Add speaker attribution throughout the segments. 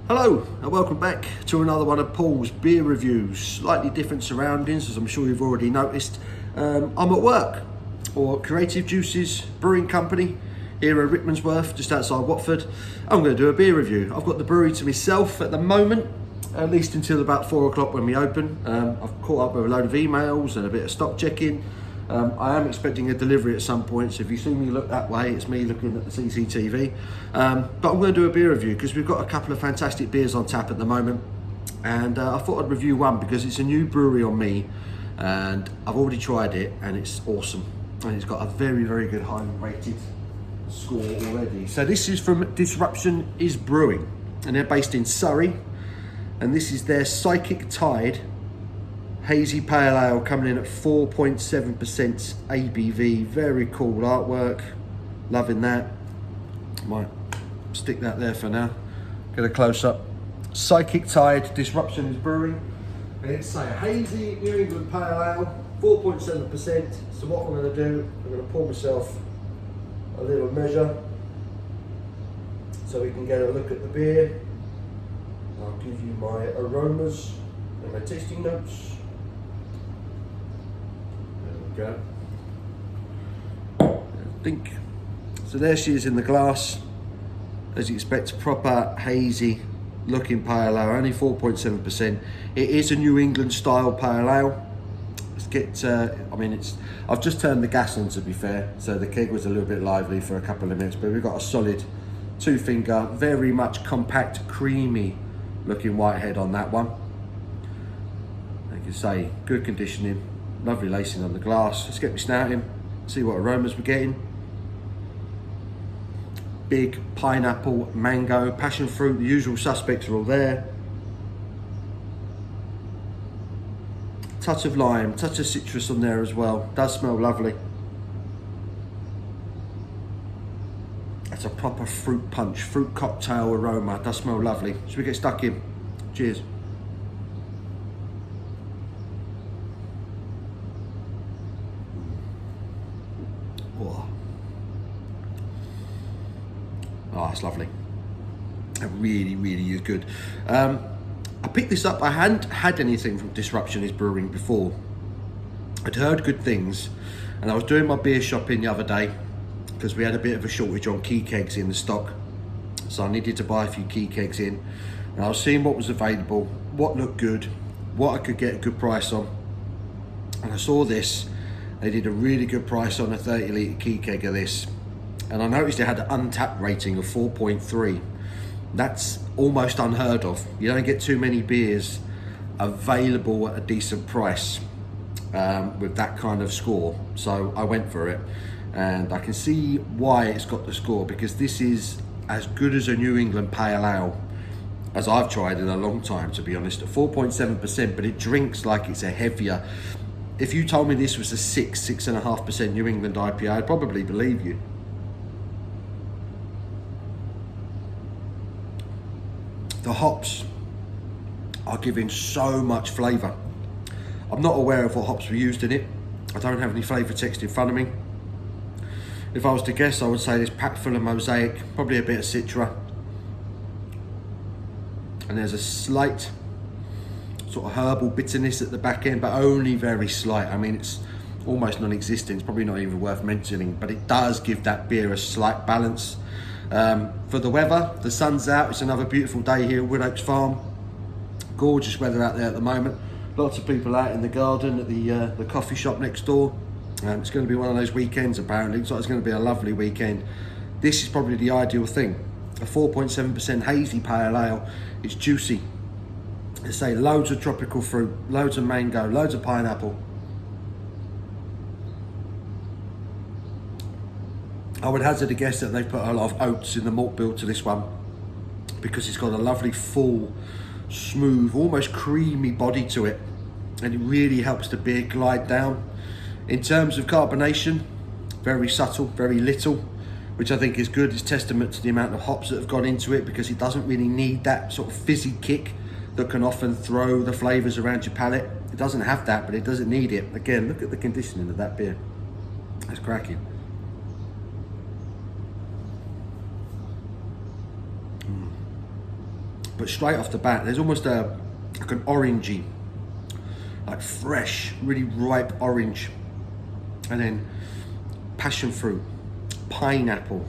Speaker 1: Hello and welcome back to another one of Paul's beer reviews. Slightly different surroundings, as I'm sure you've already noticed. I'm at work, or Creative Juices Brewing Company here at Rickmansworth, just outside Watford. I'm going to do a beer review. I've got the brewery to myself at the moment, at least until about 4 o'clock when we open. I've caught up with a load of emails and a bit of stock checking. I am expecting a delivery at some point, so if you see me look that way, it's me looking at the CCTV. But I'm going to do a beer review because we've got a couple of fantastic beers on tap at the moment, and I thought I'd review one because it's a new brewery on me, and I've already tried it and it's awesome, and it's got a very, very good high rated score already. So this is from Disruption is Brewing, and they're based in Surrey, and this is their Psychic Tide Hazy Pale Ale, coming in at 4.7% ABV. Very cool artwork, loving that. Might stick that there for now. Get a close up. Psychic Tide, Disruption is Brewing. And it's a Hazy New England Pale Ale, 4.7%. So what I'm going to do, I'm going to pour myself a little measure so we can get a look at the beer. I'll give you my aromas and my tasting notes. Go. I think so. There she is in the glass, as you expect, proper hazy looking pale ale, only 4.7%. It is a New England style pale ale. Let's get I've just turned the gas on, to be fair, so the keg was a little bit lively for a couple of minutes, but we've got a solid 2-finger, very much compact, creamy looking whitehead on that one. Like you say, good conditioning. Lovely lacing on the glass. Let's get me snouting, see what aromas we're getting. Big pineapple, mango, passion fruit, the usual suspects are all there. Touch of lime, touch of citrus on there as well. Does smell lovely. That's a proper fruit punch, fruit cocktail aroma. Does smell lovely. Should we get stuck in? Cheers. Oh, it's lovely. It really, really is good. I picked this up. I hadn't had anything from Disruption is Brewing before. I'd heard good things, and I was doing my beer shopping the other day because we had a bit of a shortage on key kegs in the stock, so I needed to buy a few key kegs in, and I was seeing what was available, what looked good, what I could get a good price on, and I saw this. They did a really good price on a 30 litre key keg of this. And I noticed it had an untapped rating of 4.3. That's almost unheard of. You don't get too many beers available at a decent price with that kind of score. So I went for it, and I can see why it's got the score, because this is as good as a New England Pale Ale as I've tried in a long time, to be honest. At 4.7%, but it drinks like it's a heavier. If you told me this was a 6.5% New England IPA, I'd probably believe you. The hops are giving so much flavour. I'm not aware of what hops were used in it. I don't have any flavour text in front of me. If I was to guess, I would say this packed full of Mosaic, probably a bit of Citra. And there's a slight sort of herbal bitterness at the back end, but only very slight. I mean, it's almost non-existent. It's probably not even worth mentioning, but it does give that beer a slight balance. For the weather, the sun's out. It's another beautiful day here at Wood Oaks Farm. Gorgeous weather out there at the moment. Lots of people out in the garden at the coffee shop next door. It's going to be one of those weekends apparently. Looks like it's going to be a lovely weekend. This is probably the ideal thing. A 4.7% hazy pale ale. It's juicy. They say loads of tropical fruit, loads of mango, loads of pineapple. I would hazard a guess that they've put a lot of oats in the malt bill to this one, because it's got a lovely full, smooth, almost creamy body to it, and it really helps the beer glide down. In terms of carbonation, very subtle, very little, which I think is good. It's testament to the amount of hops that have gone into it, because it doesn't really need that sort of fizzy kick that can often throw the flavours around your palate. It doesn't have that, but it doesn't need it. Again, look at the conditioning of that beer. That's cracking. but straight off the bat, there's almost like an orangey, like fresh, really ripe orange, and then passion fruit, pineapple.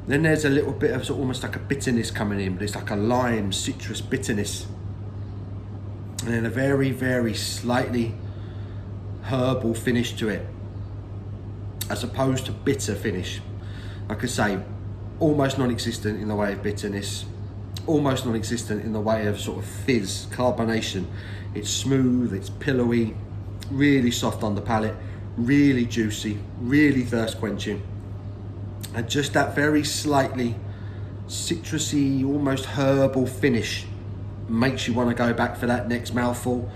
Speaker 1: Then there's a little bit of sort of almost like a bitterness coming in, but it's like a lime citrus bitterness. And then a very, very slightly herbal finish to it, as opposed to bitter finish. Like I say, almost non-existent in the way of bitterness, almost non-existent in the way of sort of fizz, carbonation. It's smooth, it's pillowy, really soft on the palate, really juicy, really thirst quenching. And just that very slightly citrusy, almost herbal finish makes you want to go back for that next mouthful.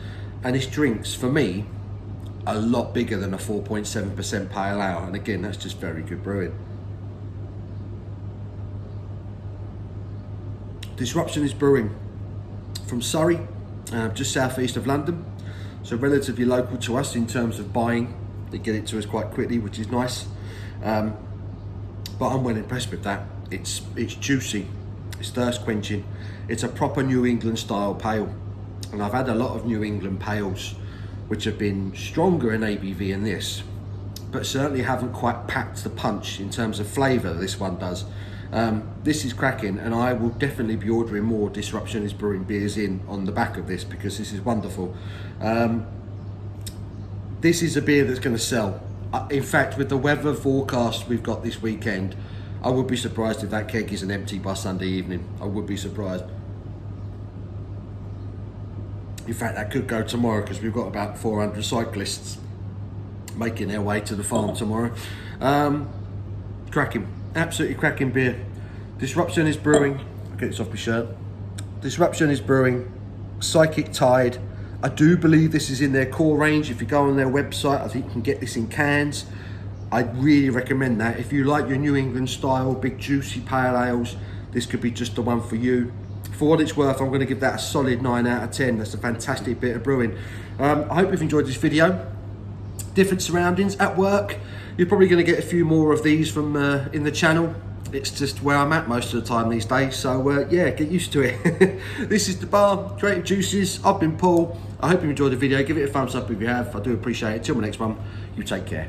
Speaker 1: And this drink's, for me, a lot bigger than a 4.7% pale ale. And again, that's just very good brewing. Disruption is brewing from Surrey, just southeast of London. So relatively local to us in terms of buying. They get it to us quite quickly, which is nice. But I'm well impressed with that. It's juicy, it's thirst quenching. It's a proper New England style pale. And I've had a lot of New England pales which have been stronger in ABV than this, but certainly haven't quite packed the punch in terms of flavour this one does. This is cracking, and I will definitely be ordering more Disruption is Brewing beers in on the back of this, because this is wonderful. This is a beer that's going to sell. In fact, with the weather forecast we've got this weekend, I would be surprised if that keg isn't empty by Sunday evening. I would be surprised. In fact, that could go tomorrow, because we've got about 400 cyclists making their way to the farm tomorrow. Cracking, absolutely cracking beer. Disruption is Brewing. I'll get this off my shirt. Disruption is Brewing. Psychic Tide. I do believe this is in their core range. If you go on their website, I think you can get this in cans. I'd really recommend that. If you like your New England style, big juicy pale ales, this could be just the one for you. For what it's worth, I'm going to give that a solid 9 out of 10. That's a fantastic bit of brewing. I hope you've enjoyed this video. Different surroundings at work. You're probably going to get a few more of these from in the channel. It's just where I'm at most of the time these days. So yeah, get used to it. This is The Bar, Creative Juices. I've been Paul. I hope you enjoyed the video. Give it a thumbs up if you have. I do appreciate it. Till my next one, you take care.